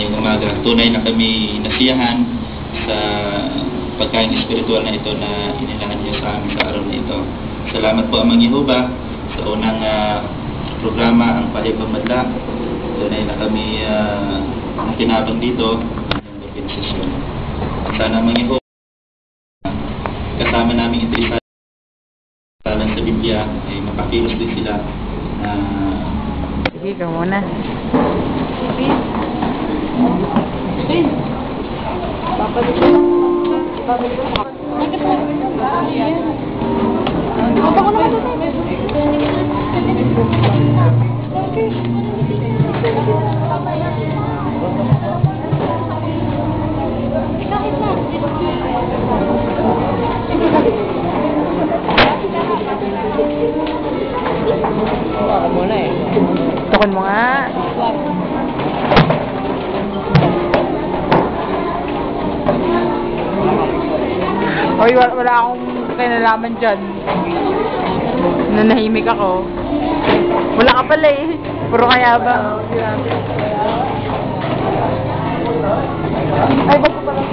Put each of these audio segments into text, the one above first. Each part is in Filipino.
ngayong umaga. Tunay na kami nasiyahan sa pagkain espiritual na ito na inilahan niyo sa amin sa araw na ito. Salamat po Amang Jehovah sa unang programa, ang Pahibang Madla. Tunay na kami nakinabang dito ng organisasyon. Sana Amang Jehovah kasama namin interesado sa Biblia ay mapakilos din sila. Sige, ka muna. Tukon mo nga. Oy, wala akong kinalaman dyan. Nanahimik ako. Wala ka pala eh. Puro kaya ba? Ay, basta pala.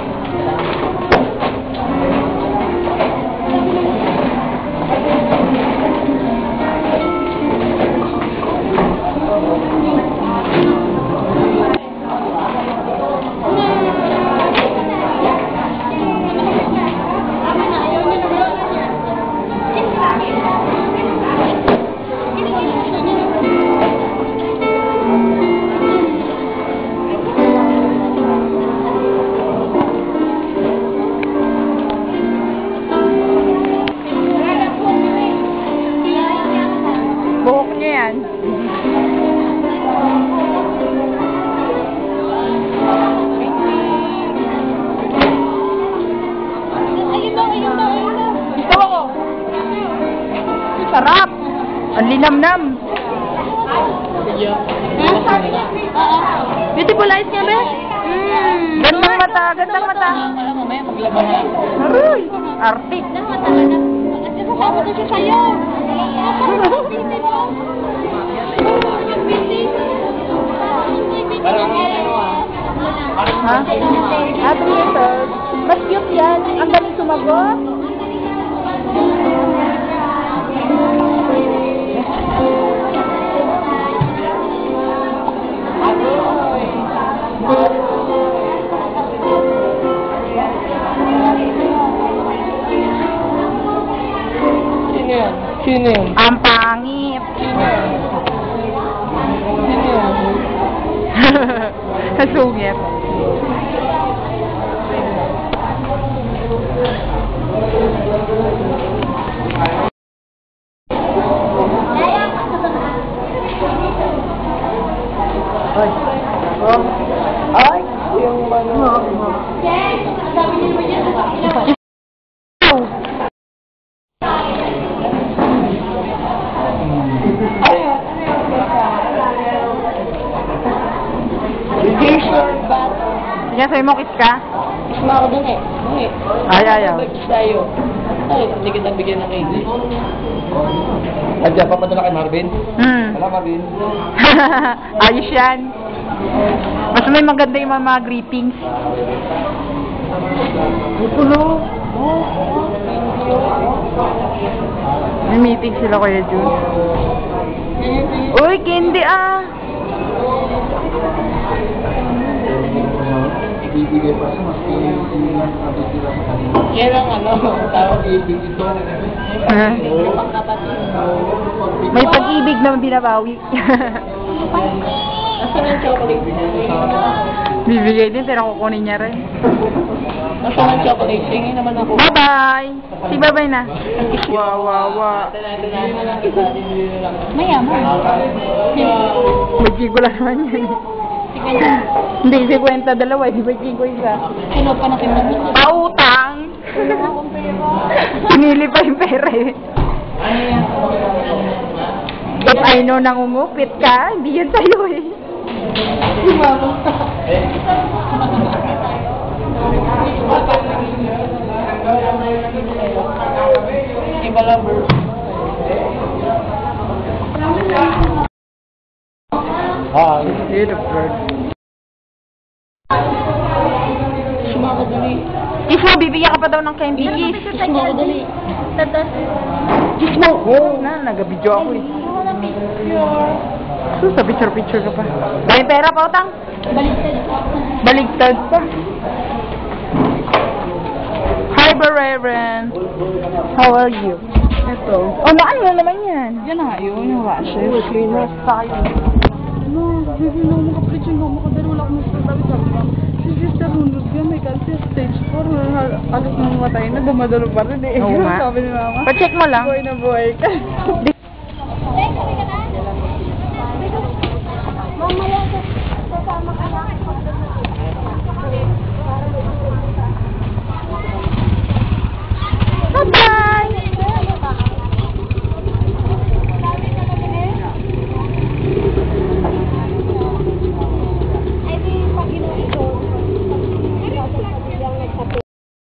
Buhok niya yan. Gusto ko. Sarap. Ang linamnam. Beautiful eyes niya, be. Gandang mata, gandang mata. Aroy, artik. Kasama na siya sa'yo. Ha? Ate ito, mas cute yan. Ang galing sumagot. Sino yun? Ang pangit. Sino yun? Kasungit. Ay, yung ano. Sige, sa'yo mo kiss ka? Kiss mo ako dun eh. Ay, ayaw. Mag-kiss tayo. Ay, hindi kita bigyan ng ID. Adya, papadala kay Marvin? Wala Marvin. Ayos yan. Mas may maganda yung mga greetings. Pulo. May meeting sila Kuya Jun. Uy, candy ah. Bibigay pa siya, maski Yan ang ano, tawag ibig ito. May pag-ibig na binabawi. Nasaan ang chocolate? Bibigay din, pero kukunin niya rin. Nasaan ang chocolate? Tingin naman ako. Bye-bye! Si bye-bye na. Wow. Mayaman. May ko lang naman yan. Hindi, si kwenta dalawa, di ba ko isa? Sino pa natin mo? Pautang! Pinili pa yung pera eh. If I know nangungupit ka, hindi yan sa'yo eh. Iba lang, bro. Hi. Beautiful. Kiss mo, bibigyan ka pa daw ng candy kiss. Kiss mo ako dali. Kiss mo! Oh, nag-video ako eh. So, sa picture-picture ka pa. May pera pa, utang? Baligtad pa. Hi, Bareren. How are you? Ito. Oh, ano na naman yan? Yan na, yun yung rashes. Cleaners tayo. Ano, hindi na ako makapreach, hindi ako makadalo lang ako sa tabi sabi ko. Si Sister Hunod yan, may cancer stage 4. Alos na matay na, dumadalo pa rin eh. Oo nga. Sabi ni Mama. Pa-check mo lang. Buhay na buhay ka. Di